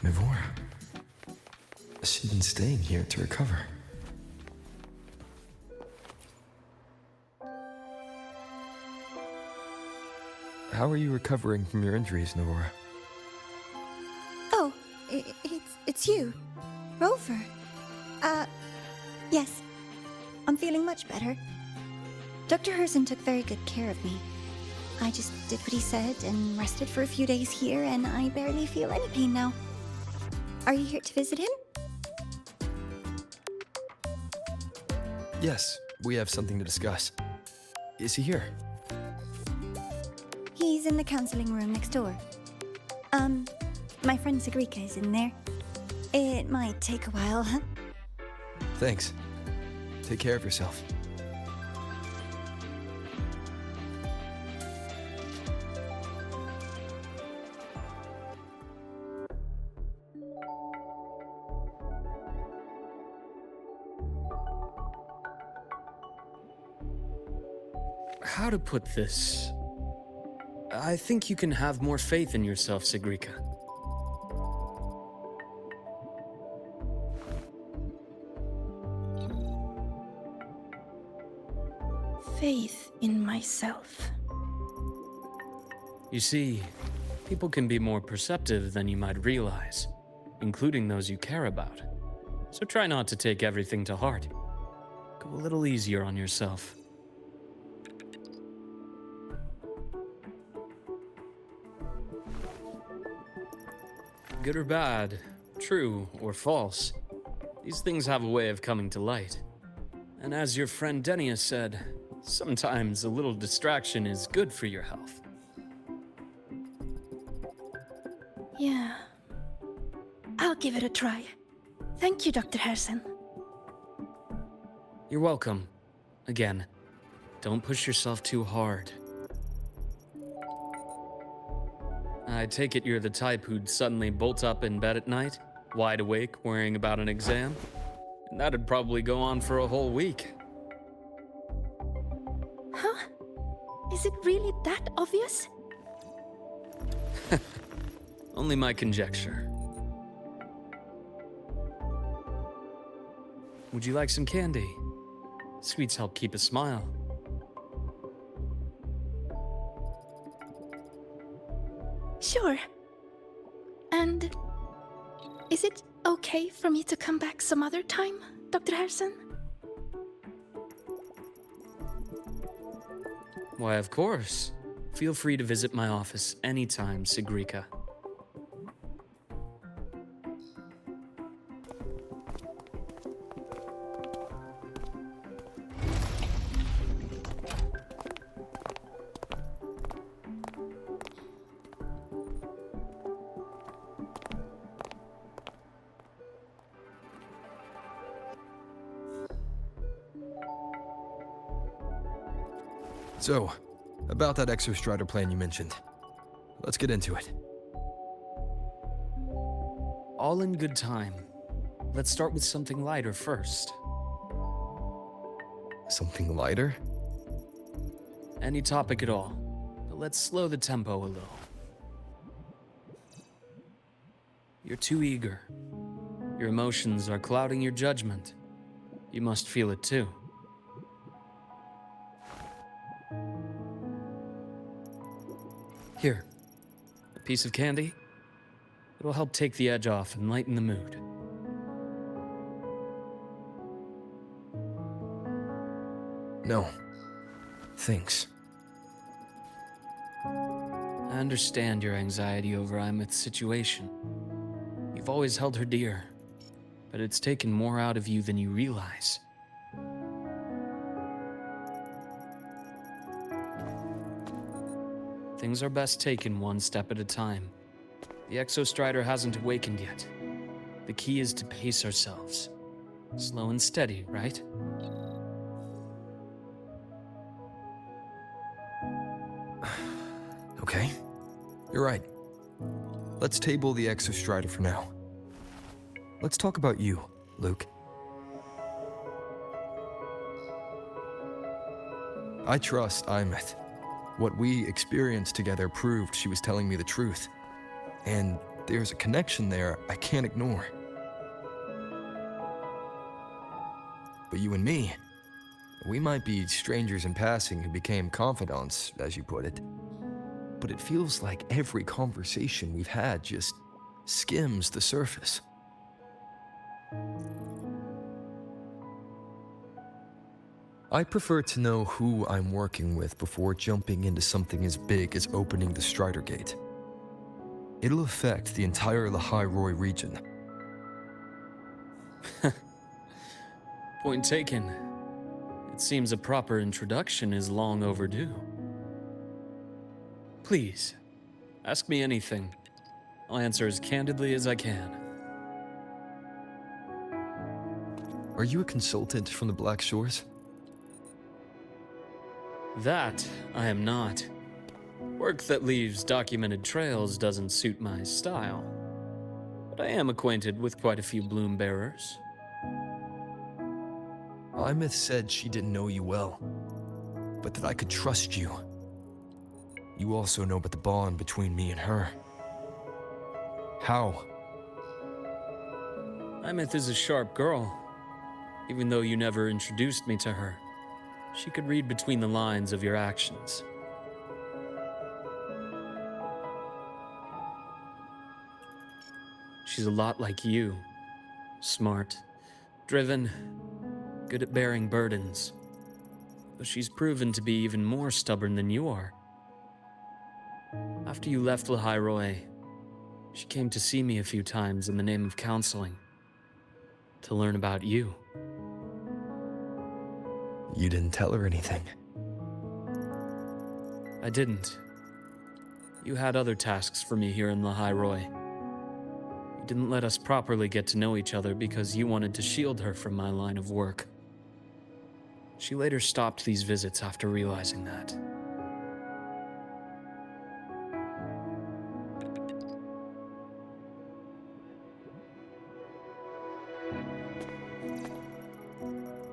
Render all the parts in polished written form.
Mivora. She's been staying here to recover. How are you recovering from your injuries, Mivora? Oh, it's you, Rover. Yes. I'm feeling much better. Dr. Herson took very good care of me. I just did what he said and rested for a few days here, and I barely feel any pain now. Are you here to visit him? Yes, we have something to discuss. Is he here? He's in the counseling room next door. My friend Sigrika is in there. It might take a while. Thanks. Take care of yourself. How to put this? I think you can have more faith in yourself, Sigrika. Faith in myself. You see, people can be more perceptive than you might realize, including those you care about. So try not to take everything to heart. Go a little easier on yourself. Good or bad, true or false, these things have a way of coming to light. And as your friend Denia said, sometimes a little distraction is good for your health. Yeah. I'll give it a try. Thank you, Dr. Herson. You're welcome. Again, don't push yourself too hard. I take it you're the type who'd suddenly bolt up in bed at night, wide awake, worrying about an exam? And that'd probably go on for a whole week. Huh? Is it really that obvious? Only my conjecture. Would you like some candy? Sweets help keep a smile. Sure. And is it okay for me to come back some other time, Dr. Herson? Why, of course. Feel free to visit my office anytime, Sigrika. So, about that exostrider plan you mentioned. Let's get into it. All in good time. Let's start with something lighter first. Something lighter? Any topic at all, but let's slow the tempo a little. You're too eager. Your emotions are clouding your judgment. You must feel it too. Here, a piece of candy. It'll help take the edge off and lighten the mood. No. Thanks. I understand your anxiety over Imeth's situation. You've always held her dear, but it's taken more out of you than you realize. Things are best taken one step at a time. The Exostrider hasn't awakened yet. The key is to pace ourselves. Slow and steady, right? Okay. You're right. Let's table the Exostrider for now. Let's talk about you, Luuk. I trust Imeth. What we experienced together proved she was telling me the truth. And There's a connection there I can't ignore. But you and me, we might be strangers in passing who became confidants, as you put it. But it feels like every conversation we've had just skims the surface. I prefer to know who I'm working with before jumping into something as big as opening the Strider Gate. It'll affect the entire Lahai-Roi region. Point taken. It seems a proper introduction is long overdue. Please, ask me anything. I'll answer as candidly as I can. Are you a consultant from the Black Shores? That I am not. Work that leaves documented trails doesn't suit my style. But I am acquainted with quite a few bloom bearers. Imeth said she didn't know you well, but that I could trust you. You also know about the bond between me and her. How? Imeth is a sharp girl. Even though you never introduced me to her, she could read between the lines of your actions. She's a lot like you. Smart, driven, good at bearing burdens. But she's proven to be even more stubborn than you are. After you left Lahai-Roi, she came to see me a few times in the name of counseling. To learn about you. You didn't tell her anything. I didn't. You had other tasks for me here in Lahai-Roi. You didn't let us properly get to know each other because you wanted to shield her from my line of work. She later stopped these visits after realizing that.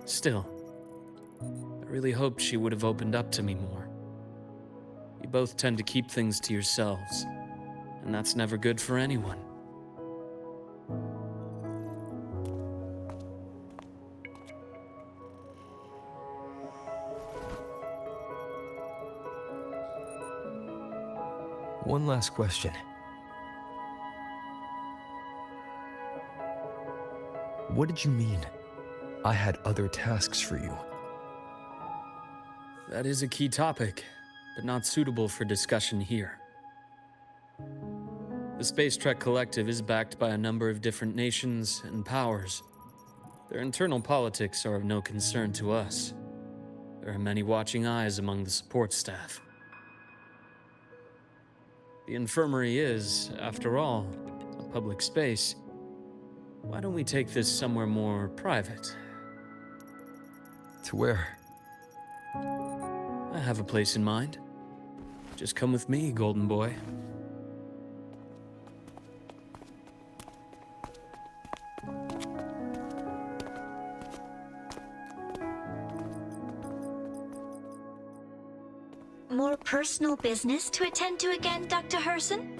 Still, I really hoped she would have opened up to me more. You both tend to keep things to yourselves, and that's never good for anyone. One last question. What did you mean? I had other tasks for you. That is a key topic, but not suitable for discussion here. The Space Trek Collective is backed by a number of different nations and powers. Their internal politics are of no concern to us. There are many watching eyes among the support staff. The infirmary is, after all, a public space. Why don't we take this somewhere more private? To where? I have a place in mind. Just come with me, Golden Boy. More personal business to attend to again, Dr. Herson?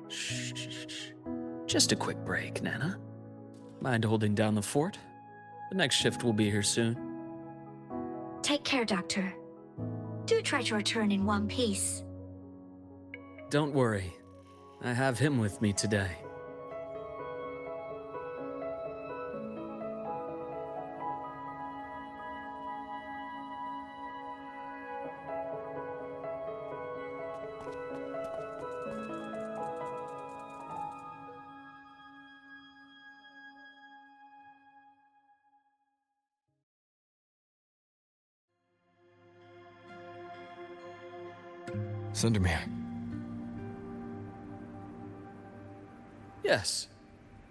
Shh. Just a quick break, Nana. Mind holding down the fort? The next shift will be here soon. Take care, Doctor. Do try to return in one piece. Don't worry. I have him with me today. Sundermere. Yes.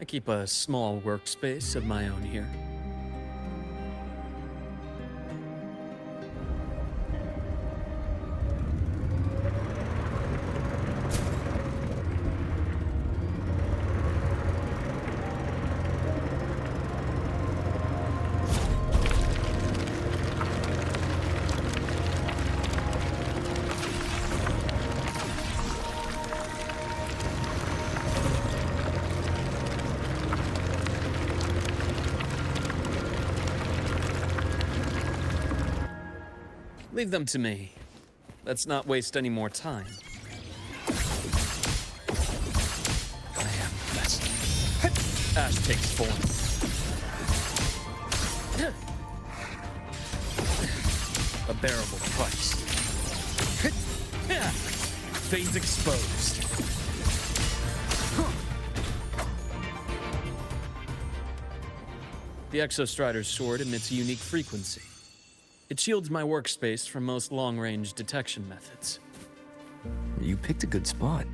I keep a small workspace of my own here. Leave them to me. Let's not waste any more time. I am the best. Ash takes form. A bearable price. Phase exposed. The Exostrider's sword emits a unique frequency. It shields my workspace from most long-range detection methods. You picked a good spot.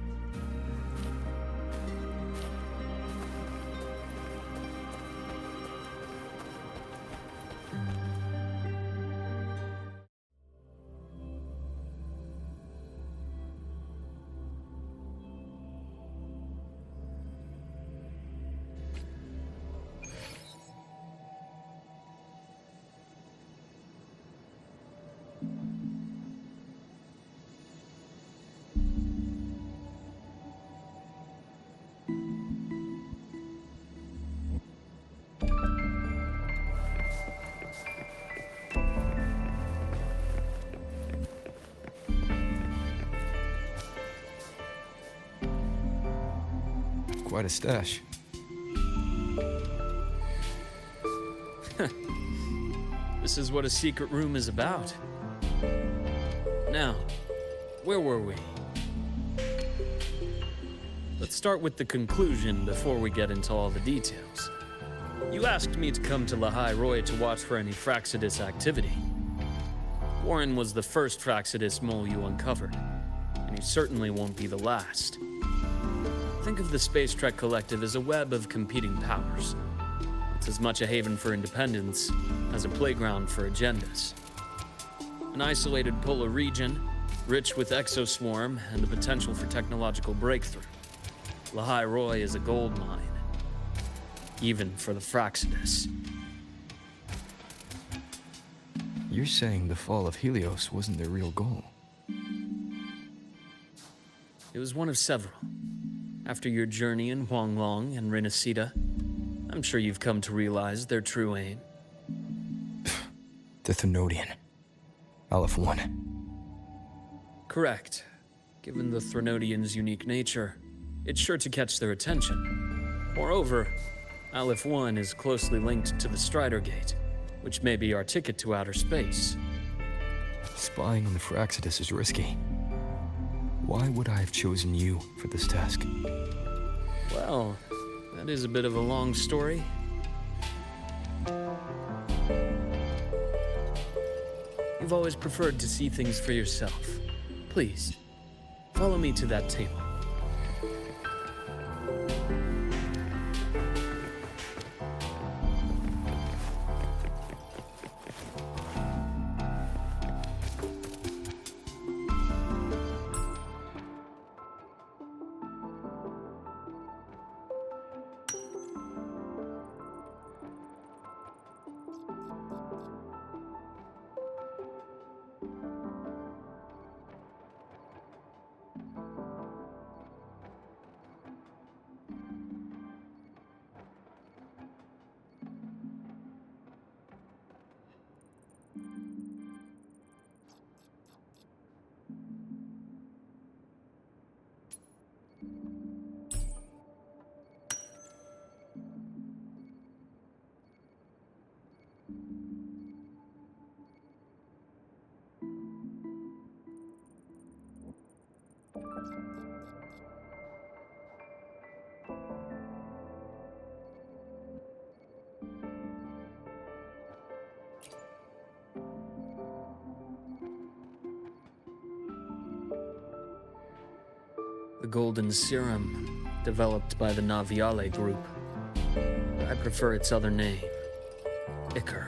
Quite a stash. This is what a secret room is about. Now, where were we? Let's start with the conclusion before we get into all the details. You asked me to come to Lahai-Roi to watch for any Fraxidus activity. Warren was the first Fraxidus mole you uncovered, and he certainly won't be the last. Think of the Space Trek Collective as a web of competing powers. It's as much a haven for independence as a playground for agendas. An isolated polar region, rich with exoswarm and the potential for technological breakthrough. Lahai-Roi is a gold mine, even for the Fraxidus. You're saying the fall of Helios wasn't their real goal? It was one of several. After your journey in Huanglong and Renacida, I'm sure you've come to realize their true aim. The Threnodian. Aleph 1. Correct. Given the Threnodian's unique nature, it's sure to catch their attention. Moreover, Aleph 1 is closely linked to the Strider Gate, which may be our ticket to outer space. Spying on the Fraxidus is risky. Why would I have chosen you for this task? Well, that is a bit of a long story. You've always preferred to see things for yourself. Please, follow me to that table. The golden serum, developed by the Naviale group. I prefer its other name, Ichor.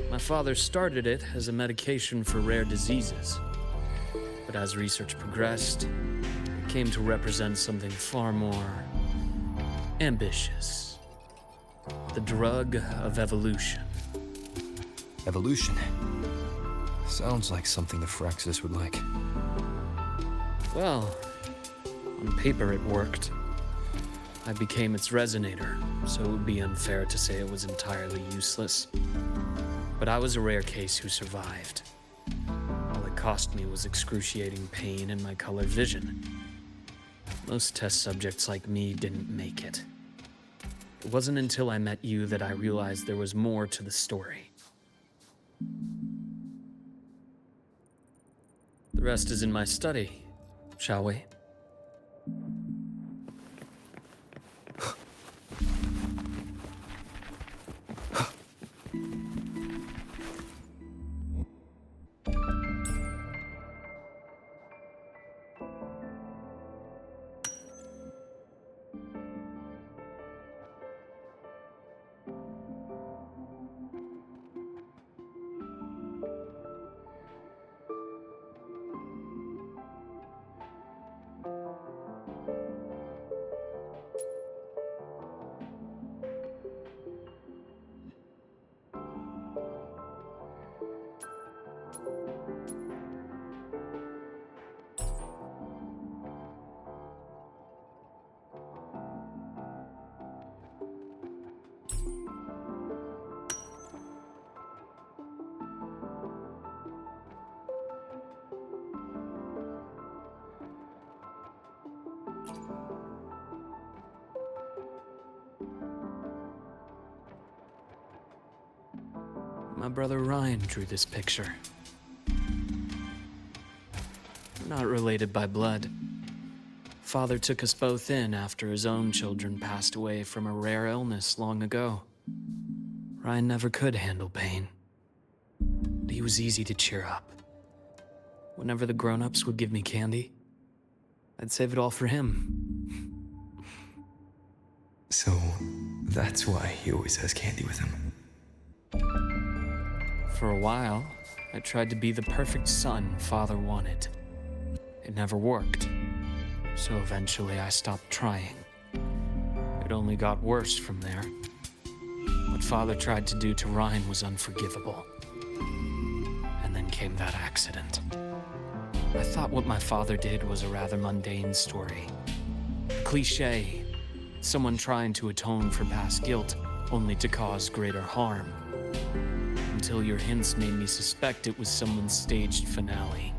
My father started it as a medication for rare diseases. But as research progressed, it came to represent something far more ambitious. The drug of evolution. Evolution. Sounds like something the Fraxidus would like. Well, on paper it worked. I became its resonator, so it would be unfair to say it was entirely useless. But I was a rare case who survived. cost me was excruciating pain and my color vision. Most test subjects like me didn't make it. It wasn't until I met you that I realized there was more to the story. The rest is in my study, shall we? My brother Ryan drew this picture. We're not related by blood. Father took us both in after his own children passed away from a rare illness long ago. Ryan never could handle pain. But he was easy to cheer up. Whenever the grown-ups would give me candy, I'd save it all for him. So, that's why he always has candy with him. For a while, I tried to be the perfect son Father wanted. It never worked, so eventually I stopped trying. It only got worse from there. What Father tried to do to Ryan was unforgivable. And then came that accident. I thought what my father did was a rather mundane story. A cliché, someone trying to atone for past guilt, only to cause greater harm. Until your hints made me suspect it was someone's staged finale.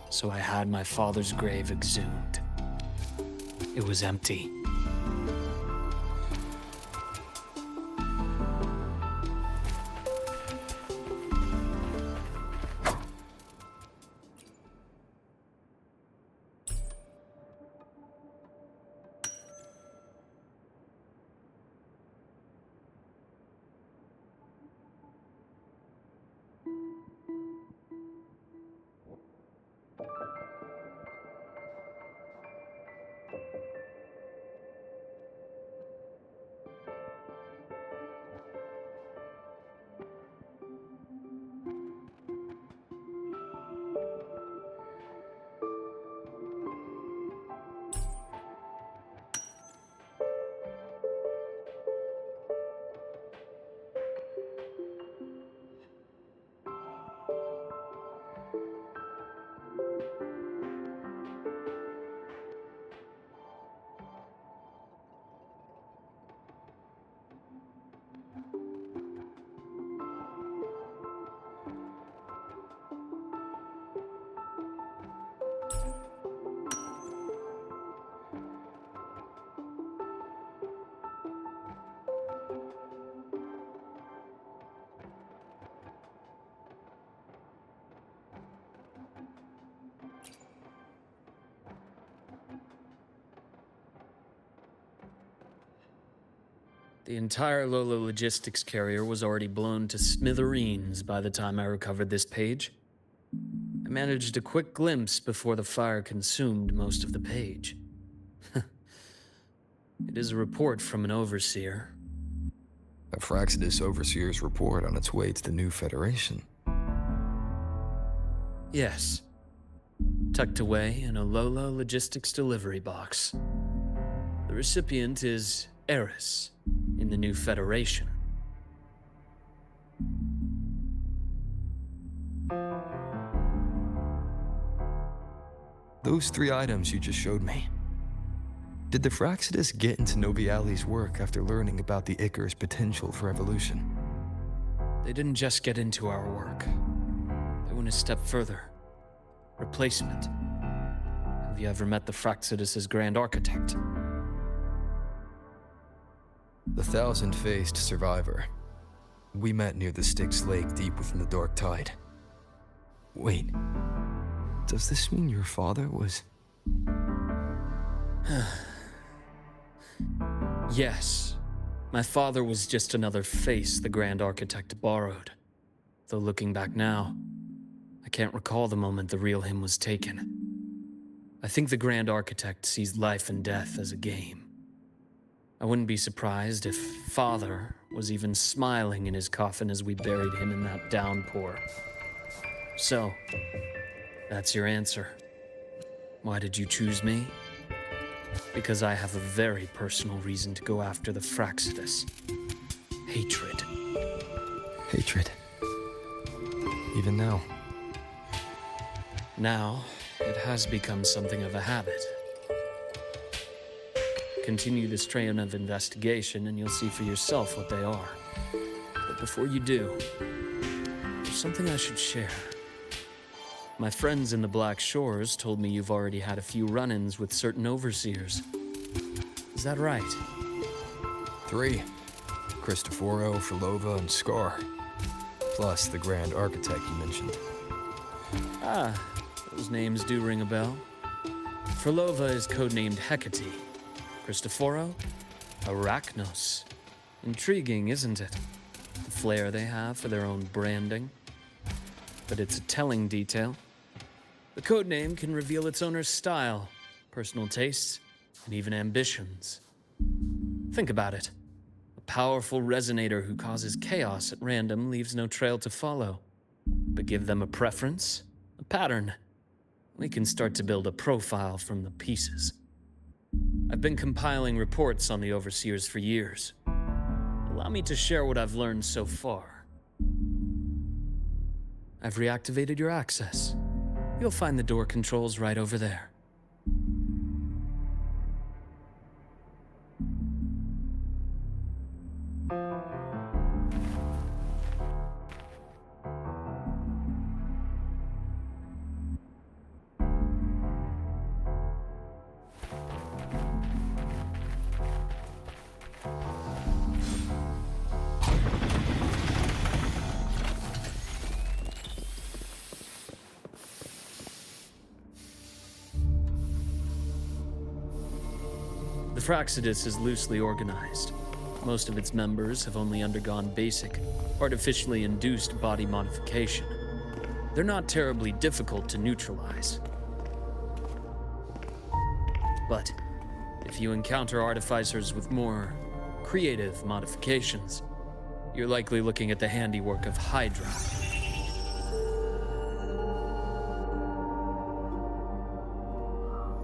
So I had my father's grave exhumed. It was empty. The entire Lola logistics carrier was already blown to smithereens by the time I recovered this page. I managed a quick glimpse before the fire consumed most of the page. It is a report from an overseer. A Fraxidus Overseer's report on its way to the new Federation. Yes. Tucked away in a Lola logistics delivery box. The recipient is Eris in the new Federation. Those 3 items you just showed me. Did the Fraxidus get into Noviali's work after learning about the Icar's potential for evolution? They didn't just get into our work. They went a step further. replacement. Have you ever met the Fraxidus' Grand Architect? The thousand-faced survivor. We met near the Styx Lake deep within the Dark Tide. Wait, does this mean your father was... Yes. My father was just another face the Grand Architect borrowed. Though looking back now, I can't recall the moment the real him was taken. I think the Grand Architect sees life and death as a game. I wouldn't be surprised if Father was even smiling in his coffin as we buried him in that downpour. So, that's your answer. Why did you choose me? Because I have a very personal reason to go after the Fraxidus. Hatred. Hatred. Even now. Now, it has become something of a habit. Continue this train of investigation and you'll see for yourself what they are. But before you do, there's something I should share. My friends in the Black Shores told me you've already had a few run-ins with certain overseers. Is that right? 3. Cristoforo, Frolova, and Scar. Plus the Grand Architect you mentioned. Ah, those names do ring a bell. Frolova is codenamed Hecate. Cristoforo? Arachnos. Intriguing, isn't it? The flair they have for their own branding. But it's a telling detail. The codename can reveal its owner's style, personal tastes, and even ambitions. Think about it. A powerful resonator who causes chaos at random leaves no trail to follow. But give them a preference, a pattern. We can start to build a profile from the pieces. I've been compiling reports on the Overseers for years. Allow me to share what I've learned so far. I've reactivated your access. You'll find the door controls right over there. The Fraxidus is loosely organized. Most of its members have only undergone basic, artificially induced body modification. They're not terribly difficult to neutralize. But if you encounter artificers with more creative modifications, you're likely looking at the handiwork of Hydra.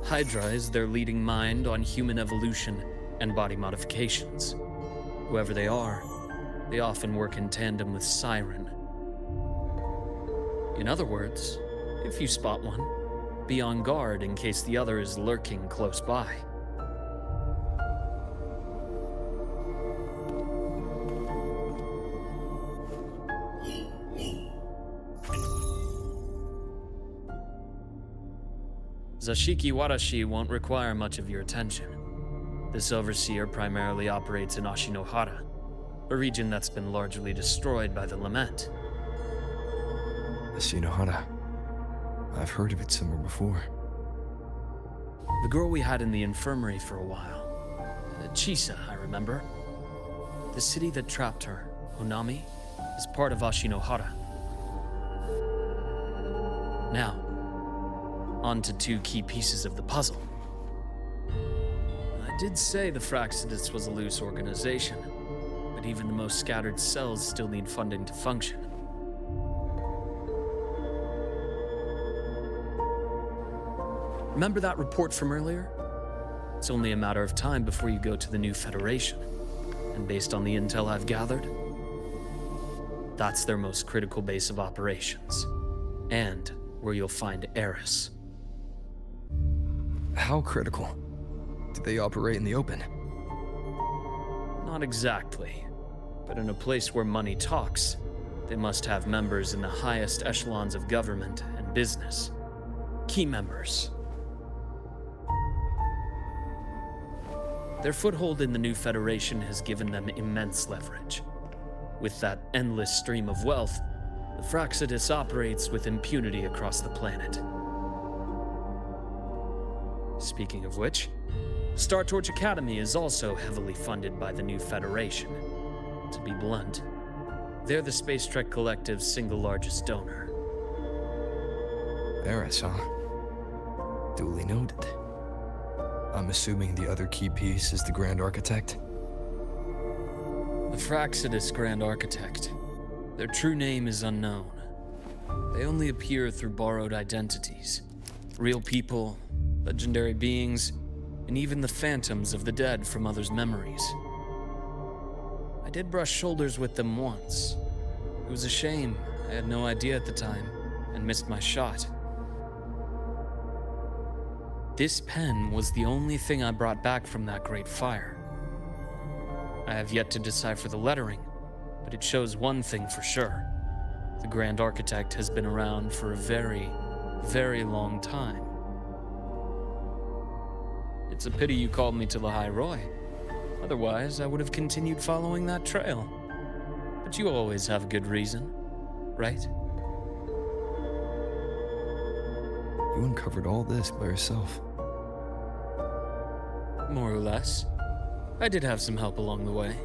Hydra is their leading mind on human evolution and body modifications. Whoever they are, they often work in tandem with Siren. In other words, if you spot one, be on guard in case the other is lurking close by. Zashiki Warashi won't require much of your attention. This overseer primarily operates in Ashinohara, a region that's been largely destroyed by the Lament. Ashinohara. I've heard of it somewhere before. The girl we had in the infirmary for a while. Chisa, I remember. The city that trapped her, Honami, is part of Ashinohara. Now, on to 2 key pieces of the puzzle. I did say the Fraxidus was a loose organization, but even the most scattered cells still need funding to function. Remember that report from earlier? It's only a matter of time before you go to the new Federation. And based on the intel I've gathered, that's their most critical base of operations. And where you'll find Eris. How critical? Do they operate in the open? Not exactly. But in a place where money talks, they must have members in the highest echelons of government and business. key members. Their foothold in the new Federation has given them immense leverage. With that endless stream of wealth, the Fractsidus operates with impunity across the planet. Speaking of which, Star Torch Academy is also heavily funded by the new Federation. To be blunt, they're the Space Trek Collective's single largest donor. Eris, huh? Duly noted. I'm assuming the other key piece is the Grand Architect? The Fractsidus Grand Architect. Their true name is unknown. They only appear through borrowed identities. Real people, legendary beings, and even the phantoms of the dead from others' memories. I did brush shoulders with them once. It was a shame. I had no idea at the time, and missed my shot. This pen was the only thing I brought back from that great fire. I have yet to decipher the lettering, but it shows one thing for sure. The Grand Architect has been around for a very, very long time. It's a pity you called me to Lahai-Roi. Otherwise, I would have continued following that trail. But you always have a good reason, right? You uncovered all this by yourself. More or less. I did have some help along the way.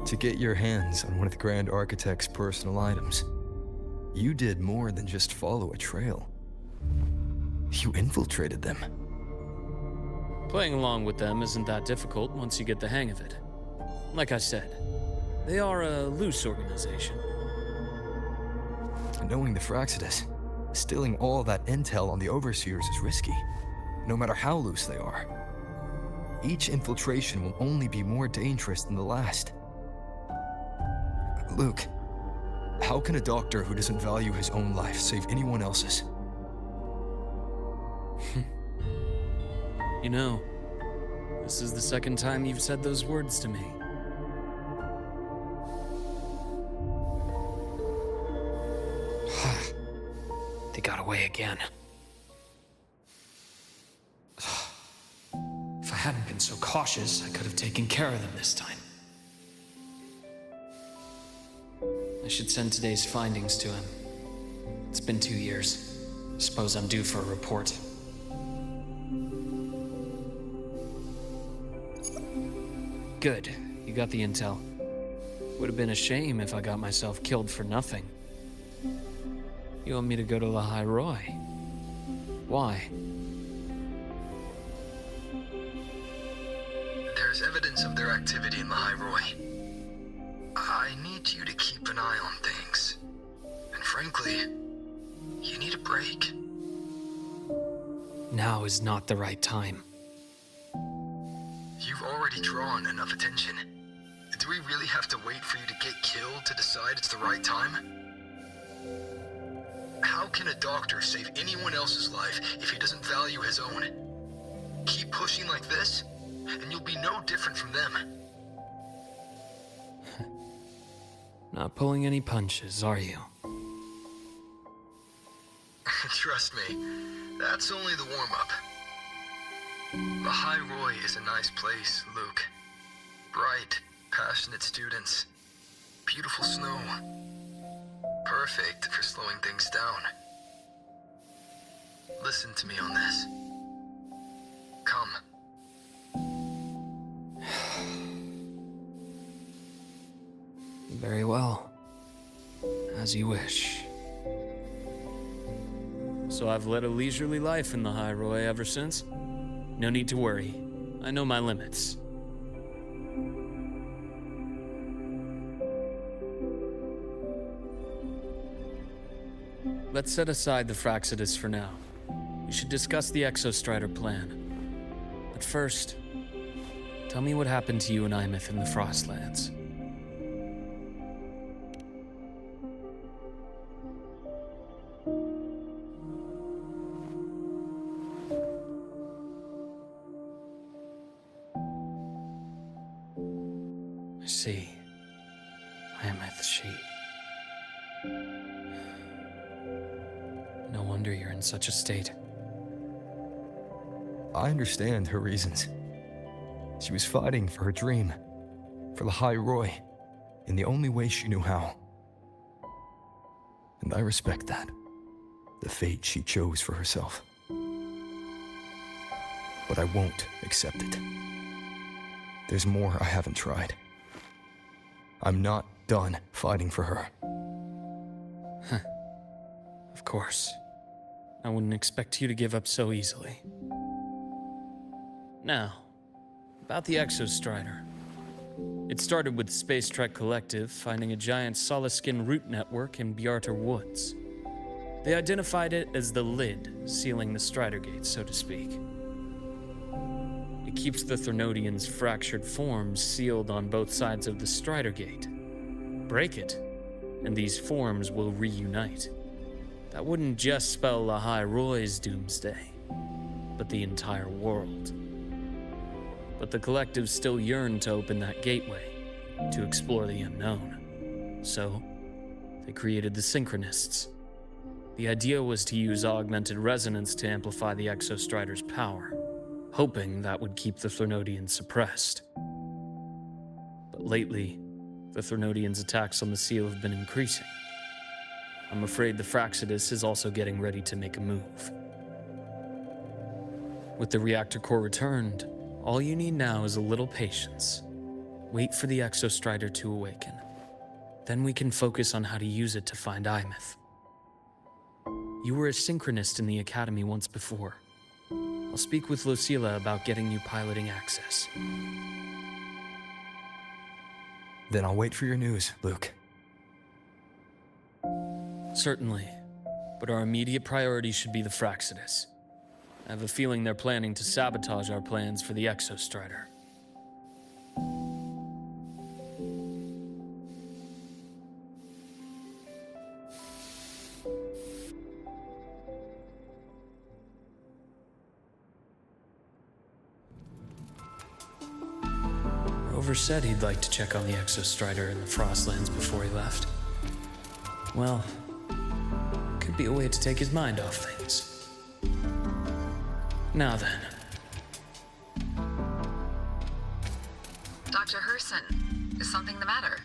To get your hands on one of the Grand Architect's personal items, you did more than just follow a trail. You infiltrated them. Playing along with them isn't that difficult once you get the hang of it. Like I said, they are a loose organization. Knowing the Fractsidus, stealing all that intel on the Overseers is risky, no matter how loose they are. Each infiltration will only be more dangerous than the last. Luuk, how can a doctor who doesn't value his own life save anyone else's? You know, this is the second time you've said those words to me. They got away again. If I hadn't been so cautious, I could have taken care of them this time. I should send today's findings to him. It's been 2 years. Suppose I'm due for a report. Good. You got the intel. Would have been a shame if I got myself killed for nothing. You want me to go to Lahai-Roi? Why? There's evidence of their activity in Lahai-Roi. I need you to keep an eye on things. And frankly, you need a break. Now is not the right time. You've already drawn enough attention. Do we really have to wait for you to get killed to decide it's the right time? How can a doctor save anyone else's life if he doesn't value his own? Keep pushing like this, and you'll be no different from them. Not pulling any punches, are you? Trust me, that's only the warm-up. Lahai-Roi is a nice place, Luuk. Bright, passionate students. Beautiful snow. Perfect for slowing things down. Listen to me on this. Come. Very well. As you wish. So I've led a leisurely life in the Lahai-Roi ever since. No need to worry. I know my limits. Let's set aside the Fractsidus for now. We should discuss the Exostrider plan. But first, tell me what happened to you and Imeth in the Frostlands. I see. Imeth, she... her in such a state. I understand her reasons. She was fighting for her dream, for Lahai-Roi, in the only way she knew how. And I respect that, the fate she chose for herself. But I won't accept it. There's more I haven't tried. I'm not done fighting for her. Of course. I wouldn't expect you to give up so easily. Now, about the Exostrider. It started with the Space Trek Collective finding a giant solid-skin root network in Bjartar Woods. They identified it as the lid, sealing the Strider Gate, so to speak. It keeps the Threnodians' fractured forms sealed on both sides of the Strider Gate. Break it, and these forms will reunite. That wouldn't just spell Lahai-Roi's doomsday, but the entire world. But the Collective still yearned to open that gateway, to explore the unknown. So, they created the Synchronists. The idea was to use augmented resonance to amplify the Exostrider's power, hoping that would keep the Threnodians suppressed. But lately, the Threnodians' attacks on the seal have been increasing. I'm afraid the Fraxidus is also getting ready to make a move. With the reactor core returned, all you need now is a little patience. Wait for the Exostrider to awaken. Then we can focus on how to use it to find Imeth. You were a synchronist in the Academy once before. I'll speak with Lucilla about getting you piloting access. Then I'll wait for your news, Luuk. Certainly, but our immediate priority should be the Fraxidus. I have a feeling they're planning to sabotage our plans for the Exostrider. Rover said he'd like to check on the Exostrider in the Frostlands before he left. Well, could be a way to take his mind off things. Now then. Dr. Herson, is something the matter?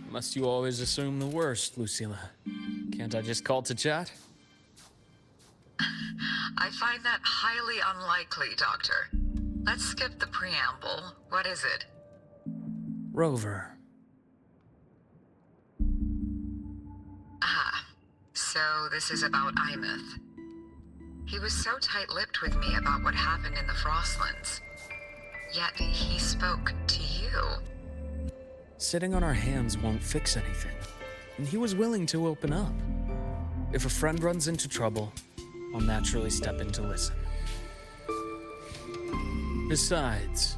Must you always assume the worst, Lucilla? Can't I just call to chat? I find that highly unlikely, Doctor. Let's skip the preamble. What is it? Rover. Ah, so this is about Imeth. He was so tight-lipped with me about what happened in the Frostlands. Yet he spoke to you. Sitting on our hands won't fix anything, and he was willing to open up. If a friend runs into trouble, I'll naturally step in to listen. Besides,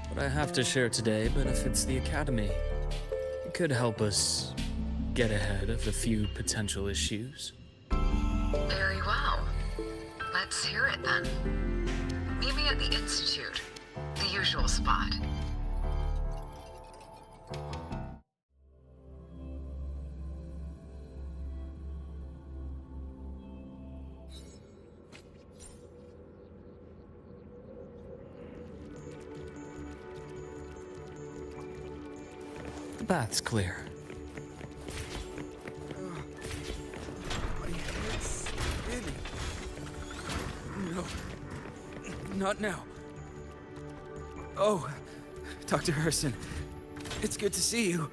what I have to share today benefits the Academy. It could help us get ahead of a few potential issues. Very well. Let's hear it then. Meet me at the Institute, the usual spot. The bath's clear. My head's spinning. No. Not now. Oh, Dr. Herson. It's good to see you.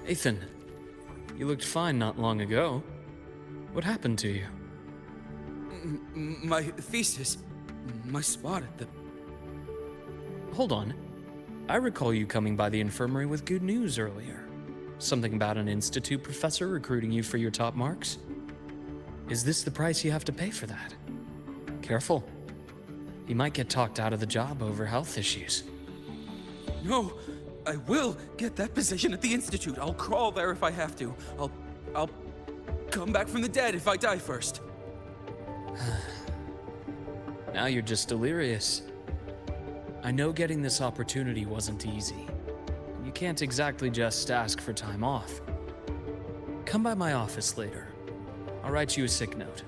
Ethan, you looked fine not long ago. What happened to you? My thesis. My spot at the... Hold on. I recall you coming by the infirmary with good news earlier. Something about an institute professor recruiting you for your top marks? Is this the price you have to pay for that? Careful. You might get talked out of the job over health issues. No, I will get that position at the Institute. I'll crawl there if I have to. I'll come back from the dead if I die first. Now you're just delirious. I know getting this opportunity wasn't easy. You can't exactly just ask for time off. come by my office later. I'll write you a sick note.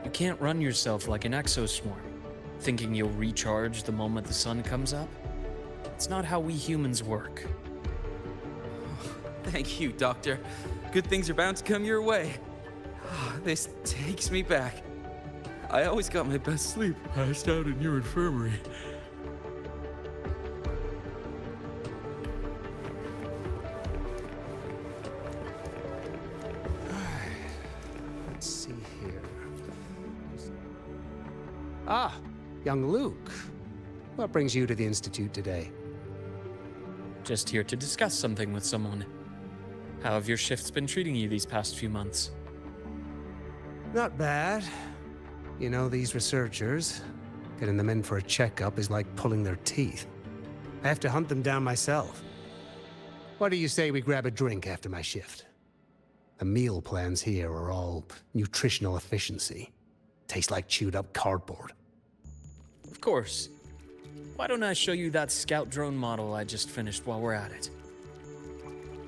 You can't run yourself like an exoswarm, thinking you'll recharge the moment the sun comes up. It's not how we humans work. Thank you, Doctor. Good things are bound to come your way. This takes me back. I always got my best sleep passed out in your infirmary. Let's see here. Ah, young Luke. What brings you to the Institute today? Just here to discuss something with someone. How have your shifts been treating you these past few months? Not bad. You know, these researchers, getting them in for a checkup is like pulling their teeth. I have to hunt them down myself. What do you say we grab a drink after my shift? The meal plans here are all nutritional efficiency. Taste like chewed up cardboard. Of course. Why don't I show you that scout drone model I just finished while we're at it?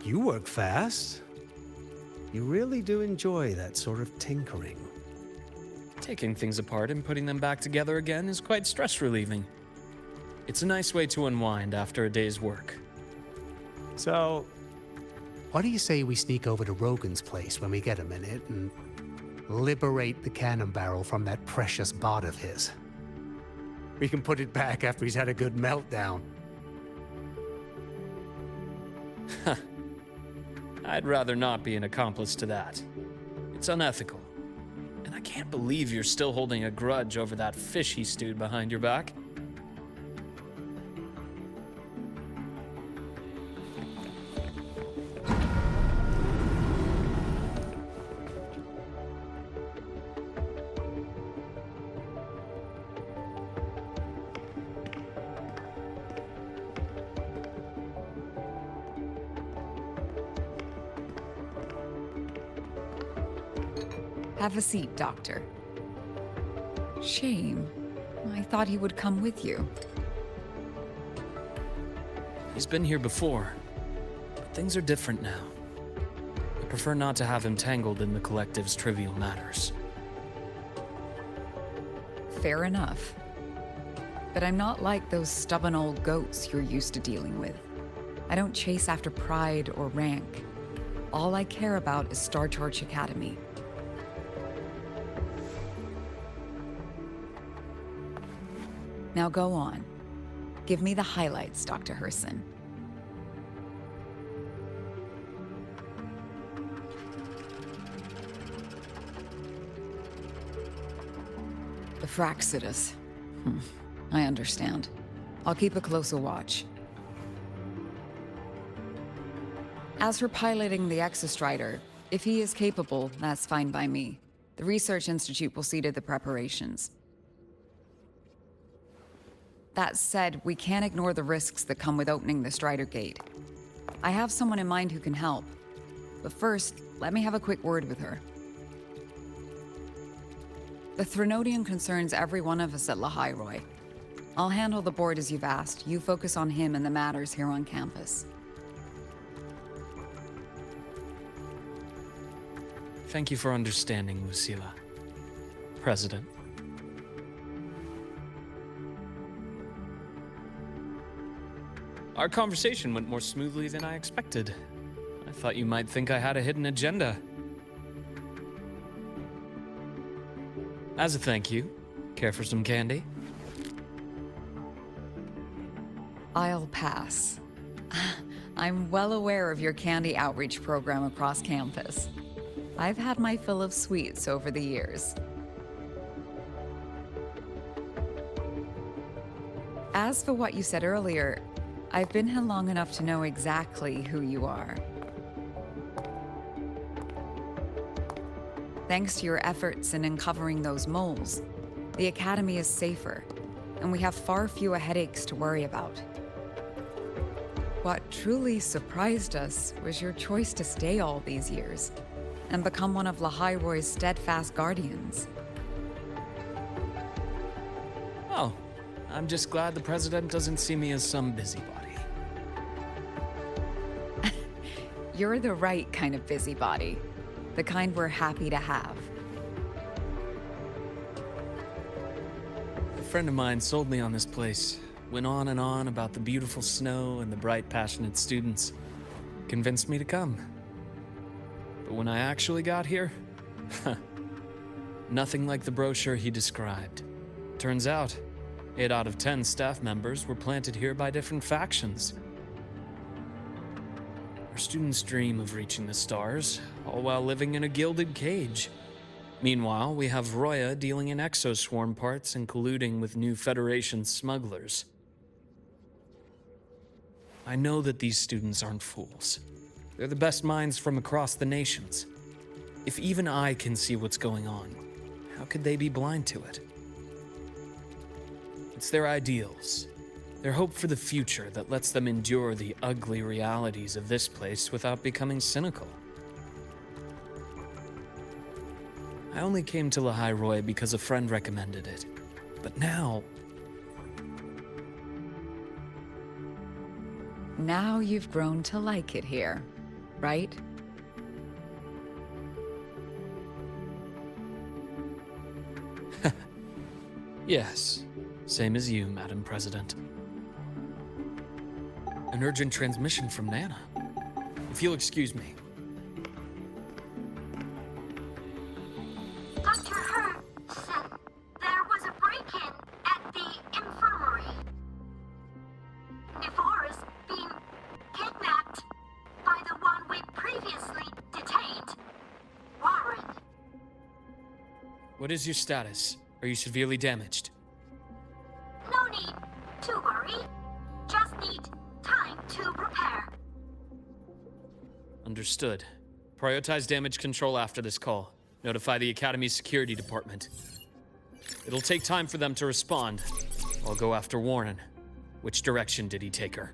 You work fast. You really do enjoy that sort of tinkering. Taking things apart and putting them back together again is quite stress-relieving. It's a nice way to unwind after a day's work. So, what do you say we sneak over to Rogan's place when we get a minute and liberate the cannon barrel from that precious bot of his? We can put it back after he's had a good meltdown. I'd rather not be an accomplice to that. It's unethical. And I can't believe you're still holding a grudge over that fish he stewed behind your back. Have a seat, Doctor. Shame. I thought he would come with you. He's been here before, but things are different now. I prefer not to have him tangled in the collective's trivial matters. Fair enough. But I'm not like those stubborn old goats you're used to dealing with. I don't chase after pride or rank. All I care about is Star Torch Academy. Now go on. Give me the highlights, Dr. Herson. The Fraxidus. I understand. I'll keep a closer watch. As for piloting the Exostrider, if he is capable, that's fine by me. The Research Institute will see to the preparations. That said, we can't ignore the risks that come with opening the Strider Gate. I have someone in mind who can help. But first, let me have a quick word with her. The Threnodian concerns every one of us at Lahai-Roi. I'll handle the board as you've asked. You focus on him and the matters here on campus. Thank you for understanding, Lucilla. President. Our conversation went more smoothly than I expected. I thought you might think I had a hidden agenda. As a thank you, care for some candy? I'll pass. I'm well aware of your candy outreach program across campus. I've had my fill of sweets over the years. As for what you said earlier, I've been here long enough to know exactly who you are. Thanks to your efforts in uncovering those moles, the Academy is safer, and we have far fewer headaches to worry about. What truly surprised us was your choice to stay all these years and become one of Lahai-Roi's steadfast guardians. Oh, I'm just glad the President doesn't see me as some busybody. You're the right kind of busybody. The kind we're happy to have. A friend of mine sold me on this place. Went on and on about the beautiful snow and the bright, passionate students. Convinced me to come. But when I actually got here, nothing like the brochure he described. Turns out, 8 out of 10 staff members were planted here by different factions. Our students dream of reaching the stars, all while living in a gilded cage. Meanwhile, we have Roya dealing in exoswarm parts and colluding with new Federation smugglers. I know that these students aren't fools. They're the best minds from across the nations. If even I can see what's going on, how could they be blind to it? It's their ideals, their hope for the future that lets them endure the ugly realities of this place without becoming cynical. I only came to Lahai-Roi because a friend recommended it. But now you've grown to like it here, right? Yes, same as you, Madam President. An urgent transmission from Nana. If you'll excuse me. Dr. Hurd said there was a break-in at the infirmary. Nevora's being kidnapped by the one we previously detained, Warren. What is your status? Are you severely damaged? No need to worry. Just need time to prepare. Understood. Prioritize damage control after this call. Notify the Academy's security department. It'll take time for them to respond. I'll go after Warren. Which direction did he take her?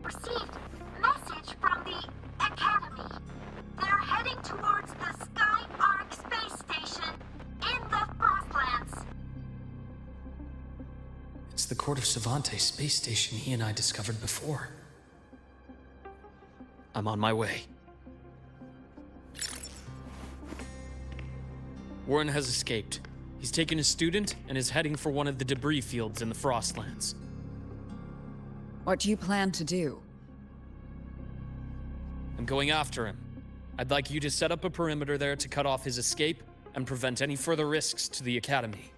Received message from the Academy. They're heading towards the Sky Arc space station in the Frostlands. It's the Court of Savante space station he and I discovered before. I'm on my way. Warren has escaped. He's taken a student and is heading for one of the debris fields in the Frostlands. What do you plan to do? I'm going after him. I'd like you to set up a perimeter there to cut off his escape and prevent any further risks to the Academy.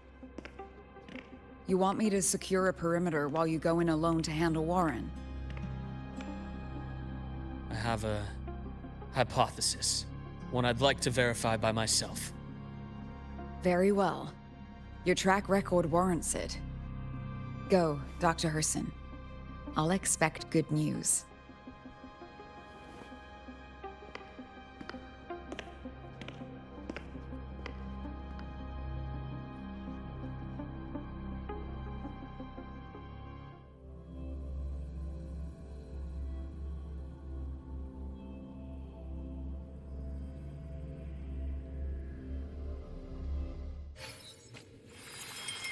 You want me to secure a perimeter while you go in alone to handle Warren? I have a hypothesis. One I'd like to verify by myself. Very well. Your track record warrants it. Go, Dr. Herson. I'll expect good news.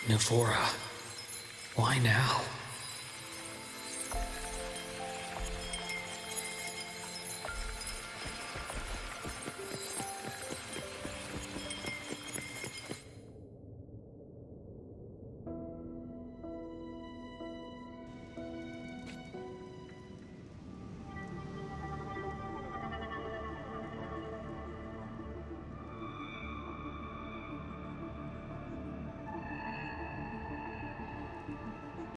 Nevora, why now?